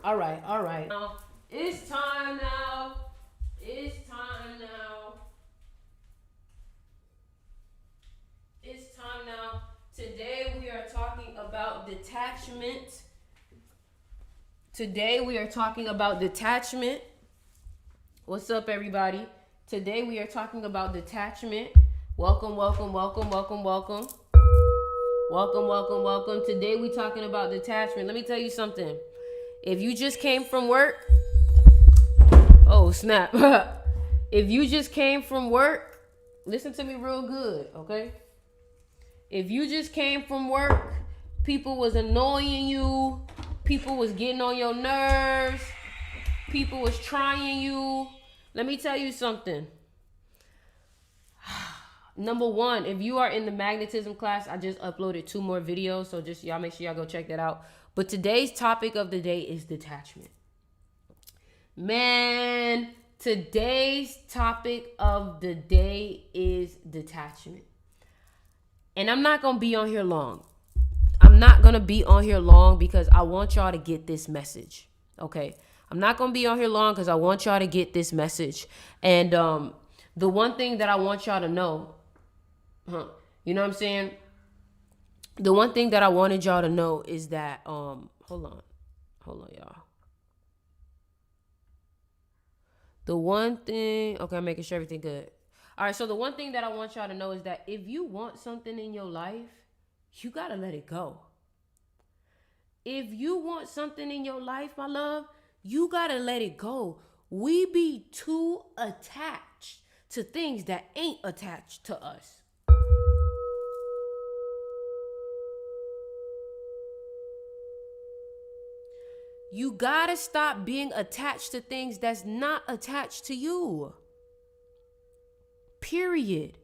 All right, all right. Now, it's time now. It's time now. It's time now. Today we are talking about detachment. Today we are talking about detachment. What's up, everybody? Today we are talking about detachment. Welcome, welcome, welcome, welcome, welcome. Welcome, welcome, welcome. Today we talking about detachment. Let me tell you something. If you just came from work, oh snap. If you just came from work, listen to me real good, okay? If you just came from work, people was annoying you, people was getting on your nerves, people was trying you. Let me tell you something. Number one, if you are in the magnetism class, I just uploaded 2 more videos, so just y'all make sure y'all go check that out. But today's topic of the day is detachment. Man, today's topic of the day is detachment. And I'm not going to be on here long. I'm not going to be on here long because I want y'all to get this message. Okay? I'm not going to be on here long because I want y'all to get this message. And the one thing that I want y'all to know, you know what I'm saying? The one thing that I wanted y'all to know is that, hold on, y'all. The one thing, okay, I'm making sure everything good. All right, so the one thing that I want y'all to know is that if you want something in your life, you got to let it go. If you want something in your life, my love, you got to let it go. We be too attached to things that ain't attached to us. You got to stop being attached to things that's not attached to you. Period.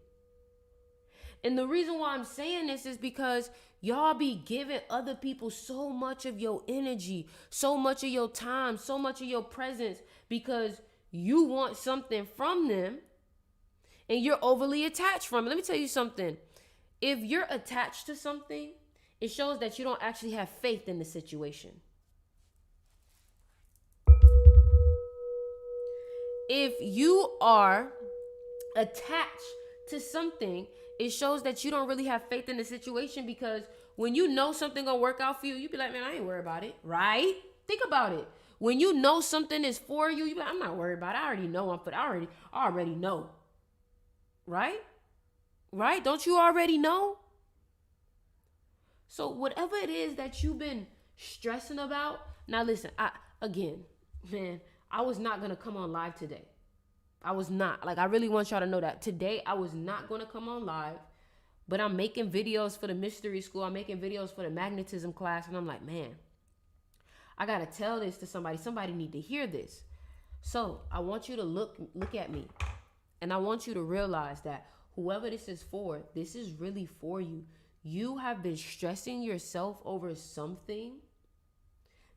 And the reason why I'm saying this is because y'all be giving other people so much of your energy, so much of your time, so much of your presence because you want something from them and you're overly attached from it. Let me tell you something. If you're attached to something, it shows that you don't actually have faith in the situation. If you are attached to something, it shows that you don't really have faith in the situation because when you know something gonna work out for you, you be like, man, I ain't worried about it, right? Think about it. When you know something is for you, you be like, I'm not worried about it. I already know I already know. Right? Right? Don't you already know? So whatever it is that you've been stressing about, now listen, I was not gonna come on live today. I was not. Like, I really want y'all to know that. Today, I was not going to come on live, but I'm making videos for the mystery school. I'm making videos for the magnetism class. And I'm like, man, I got to tell this to somebody. Somebody need to hear this. So I want you to look at me. And I want you to realize that whoever this is for, this is really for you. You have been stressing yourself over something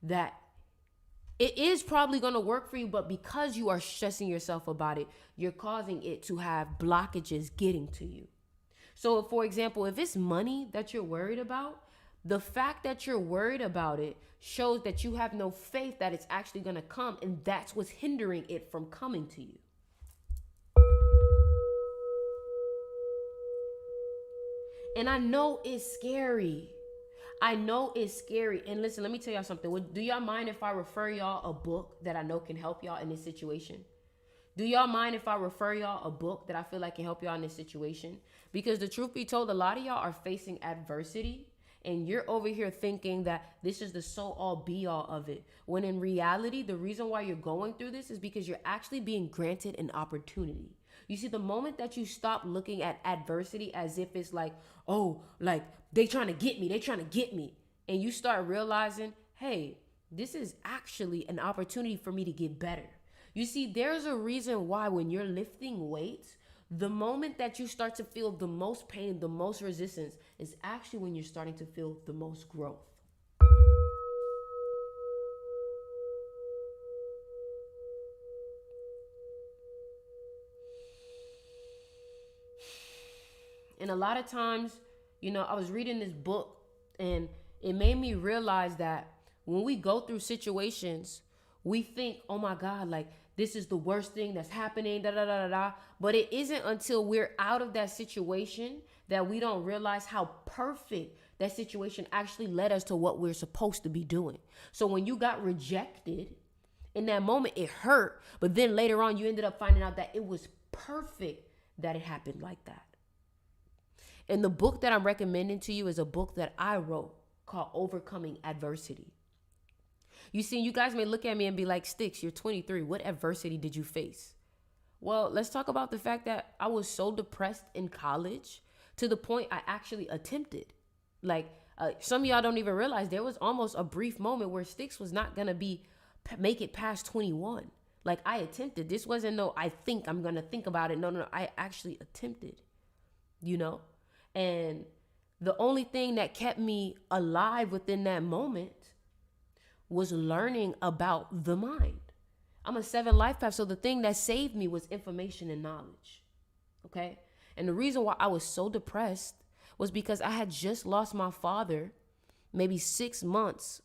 that it is probably going to work for you, but because you are stressing yourself about it, you're causing it to have blockages getting to you. So, for example, if it's money that you're worried about, the fact that you're worried about it shows that you have no faith that it's actually going to come, and that's what's hindering it from coming to you. And I know it's scary. I know it's scary. And listen, let me tell y'all something. Do y'all mind if I refer y'all a book that I know can help y'all in this situation? Do y'all mind if I refer y'all a book that I feel like can help y'all in this situation? Because the truth be told, a lot of y'all are facing adversity and you're over here thinking that this is the so-all be-all of it. When in reality, the reason why you're going through this is because you're actually being granted an opportunity. You see, the moment that you stop looking at adversity as if it's like, oh, like they trying to get me, and you start realizing, hey, this is actually an opportunity for me to get better. You see, there's a reason why when you're lifting weights, the moment that you start to feel the most pain, the most resistance is actually when you're starting to feel the most growth. And a lot of times, I was reading this book and it made me realize that When we go through situations, we think, oh my God, like this is the worst thing that's happening, da da da da da. But it isn't until we're out of that situation that we don't realize how perfect that situation actually led us to what we're supposed to be doing. So when you got rejected, in that moment it hurt, but then later on you ended up finding out that it was perfect that it happened like that. And the book that I'm recommending to you is a book that I wrote called Overcoming Adversity. You see, you guys may look at me and be like, Sticks, you're 23. What adversity did you face? Well, let's talk about the fact that I was so depressed in college to the point I actually attempted. Like, some of y'all don't even realize there was almost a brief moment where Sticks was not going to make it past 21. Like, I attempted. This wasn't no, I think I'm going to think about it. No. I actually attempted, you know? And the only thing that kept me alive within that moment was learning about the mind. I'm a 7 life path, so the thing that saved me was information and knowledge. Okay? And the reason why I was so depressed was because I had just lost my father maybe 6 months.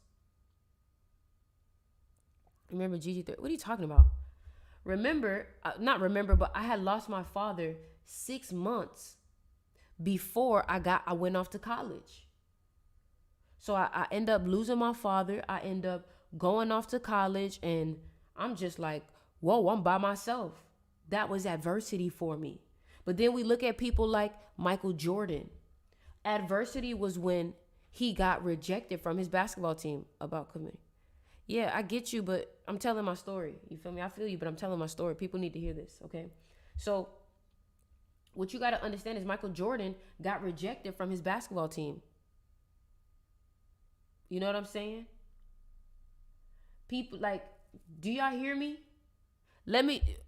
Remember Gigi? What are you talking about? Not remember, but I had lost my father 6 months before I went off to college. So I end up losing my father. I end up going off to college, and I'm just like, whoa, I'm by myself. That was adversity for me. But then we look at people like Michael Jordan. Adversity was when he got rejected from his basketball team about committing. Yeah, I get you, but I'm telling my story. You feel me? I feel you, but I'm telling my story. People need to hear this, okay? So what you got to understand is Michael Jordan got rejected from his basketball team. You know what I'm saying? People like, do y'all hear me?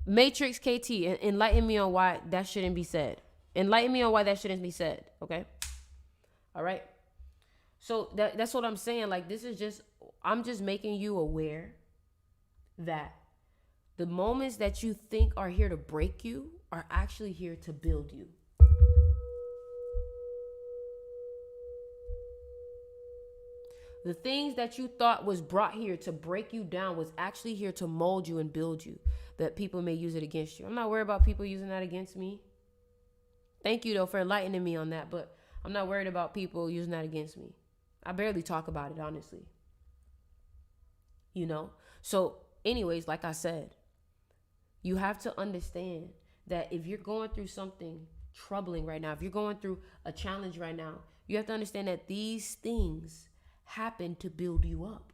Matrix KT, enlighten me on why that shouldn't be said. Enlighten me on why that shouldn't be said, okay? All right? So that's what I'm saying. Like, I'm just making you aware that the moments that you think are here to break you are actually here to build you. The things that you thought was brought here to break you down was actually here to mold you and build you, that people may use it against you. I'm not worried about people using that against me. Thank you, though, for enlightening me on that, but I'm not worried about people using that against me. I barely talk about it, honestly. You know? So, anyways, like I said, you have to understand that if you're going through something troubling right now, if you're going through a challenge right now, you have to understand that these things happen to build you up.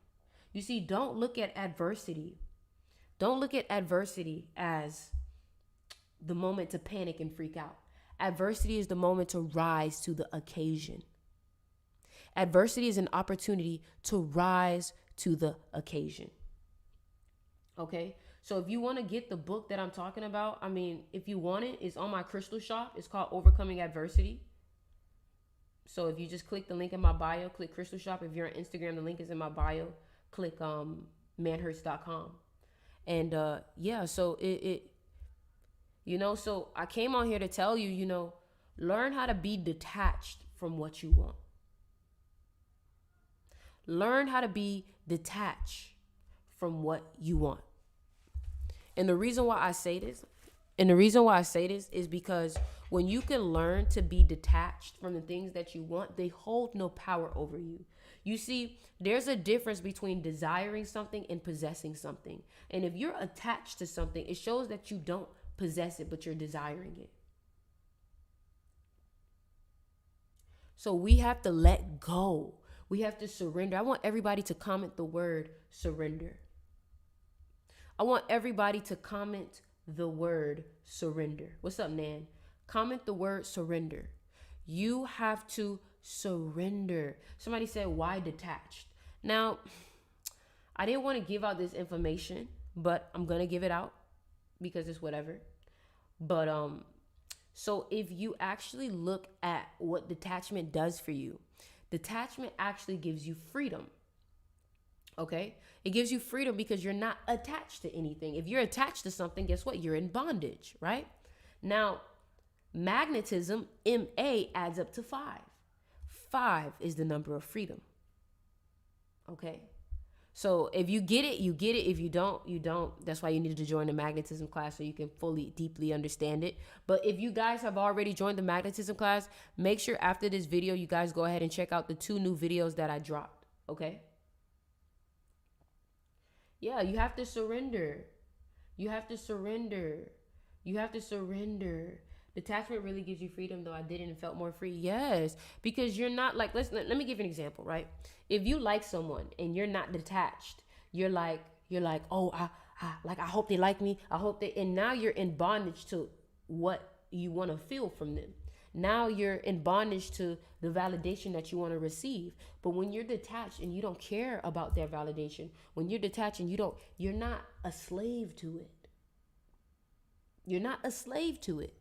You see, don't look at adversity. Don't look at adversity as the moment to panic and freak out. Adversity is the moment to rise to the occasion. Adversity is an opportunity to rise to the occasion. Okay? So if you want to get the book that I'm talking about, I mean, if you want it, it's on my crystal shop. It's called Overcoming Adversity. So if you just click the link in my bio, click Crystal Shop. If you're on Instagram, the link is in my bio. Click manhurts.com. And yeah, so it you know, so I came on here to tell you, you know, learn how to be detached from what you want. Learn how to be detached from what you want. And the reason why I say this is because when you can learn to be detached from the things that you want, they hold no power over you. You see, there's a difference between desiring something and possessing something. And if you're attached to something, it shows that you don't possess it, but you're desiring it. So we have to let go. We have to surrender. I want everybody to comment the word surrender. I want everybody to comment the word surrender. What's up, Nan? Comment the word surrender. You have to surrender. Somebody said, why detached? Now, I didn't want to give out this information, but I'm going to give it out because it's whatever. But so if you actually look at what detachment does for you, detachment actually gives you freedom. Okay? It gives you freedom because you're not attached to anything. If you're attached to something, guess what? You're in bondage, right? Now, magnetism, MA, adds up to 5. 5 is the number of freedom. Okay? So if you get it, you get it. If you don't, you don't. That's why you needed to join the magnetism class so you can fully, deeply understand it. But if you guys have already joined the magnetism class, make sure after this video, you guys go ahead and check out the 2 new videos that I dropped. Okay? Yeah, you have to surrender. You have to surrender. You have to surrender. Detachment really gives you freedom, though I didn't and felt more free. Yes, because you're not like, let me give you an example, right? If you like someone and you're not detached, you're like, oh, I hope they like me. I hope they, and now you're in bondage to what you want to feel from them. Now you're in bondage to the validation that you want to receive. But when you're detached and you don't care about their validation, when you're detached and you're not a slave to it. You're not a slave to it.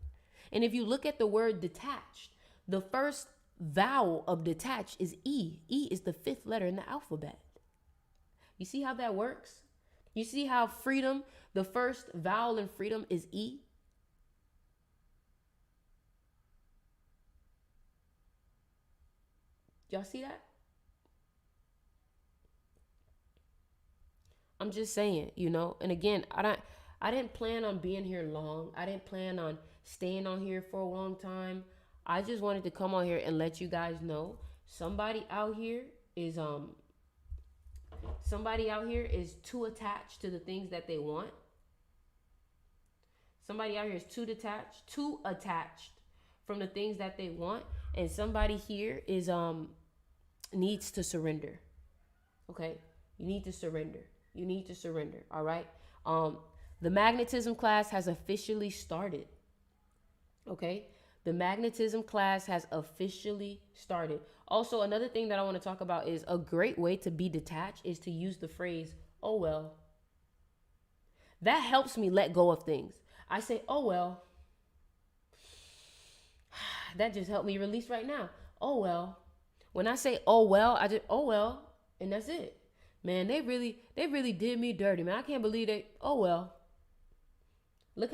And if you look at the word detached, the first vowel of detached is E. E is the 5th letter in the alphabet. You see how that works? You see how freedom, the first vowel in freedom is E? Y'all see that? I'm just saying, and again, I didn't plan on being here long. I didn't plan on staying on here for a long time. I just wanted to come on here and let you guys know somebody out here is too attached to the things that they want. Somebody out here is too attached from the things that they want, and somebody here is needs to surrender. Okay? You need to surrender. You need to surrender, all right? The magnetism class has officially started. Okay? The magnetism class has officially started. Also, another thing that I want to talk about is a great way to be detached is to use the phrase, oh well. That helps me let go of things. I say, oh well. That just helped me release right now. Oh well. When I say oh well, I just oh well, and that's it. Man, they really did me dirty, man. I can't believe they. Oh well. Look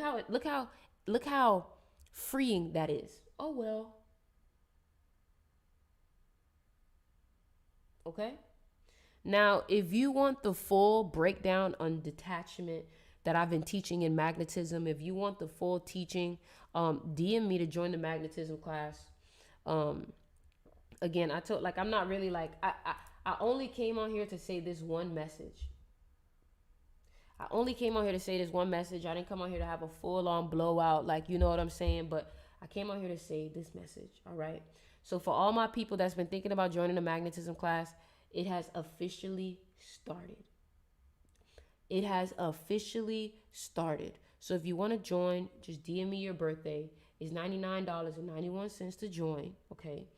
how freeing that is. Oh well. Okay? Now, if you want the full breakdown on detachment that I've been teaching in magnetism, if you want the full teaching, DM me to join the magnetism class. Again, I'm not really I only came on here to say this one message. I only came on here to say this one message. I didn't come on here to have a full-on blowout, you know what I'm saying? But I came on here to say this message, all right? So for all my people that's been thinking about joining the magnetism class, it has officially started. It has officially started. So if you want to join, just DM me your birthday. It's $99.91 to join, okay?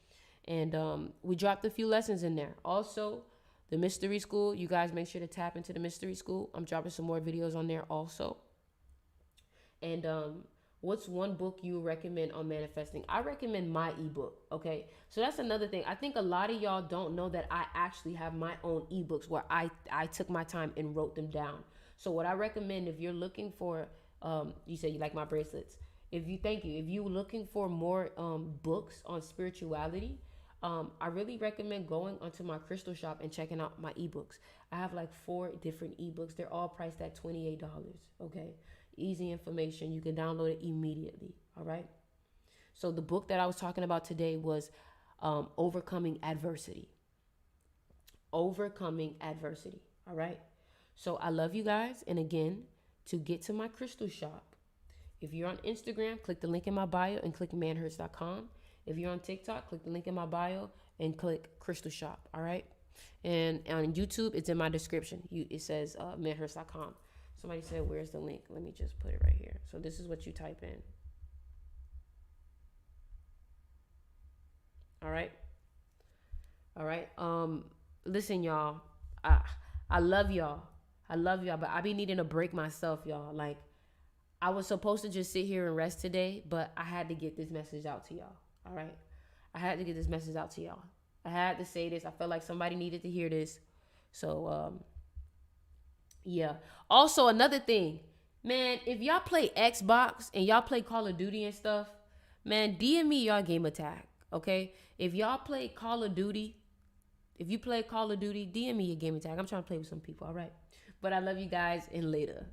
And we dropped a few lessons in there. Also, the mystery school, you guys make sure to tap into the mystery school. I'm dropping some more videos on there also. And what's one book you recommend on manifesting? I recommend my ebook, okay? So that's another thing. I think a lot of y'all don't know that I actually have my own ebooks where I took my time and wrote them down. So what I recommend, if you're looking for, you said you like my bracelets. If you're looking for more books on spirituality, I really recommend going onto my crystal shop and checking out my ebooks. I have 4 different ebooks. They're all priced at $28, okay? Easy information. You can download it immediately, all right? So the book that I was talking about today was Overcoming Adversity. Overcoming Adversity, all right? So I love you guys. And again, to get to my crystal shop, if you're on Instagram, click the link in my bio and click manhurts.com. If you're on TikTok, click the link in my bio and click Crystal Shop, all right? And on YouTube, it's in my description. It says manhurts.com. Somebody said, where's the link? Let me just put it right here. So this is what you type in. All right? All right? Listen, y'all. I love y'all. I love y'all, but I be needing to break myself, y'all. I was supposed to just sit here and rest today, but I had to get this message out to y'all. All right. I had to get this message out to y'all. I had to say this. I felt like somebody needed to hear this. So, yeah. Also, another thing, man, if y'all play Xbox and y'all play Call of Duty and stuff, man, DM me y'all game attack. Okay. If y'all play Call of Duty, If you play Call of Duty, DM me your gaming tag. I'm trying to play with some people. All right. But I love you guys, and later.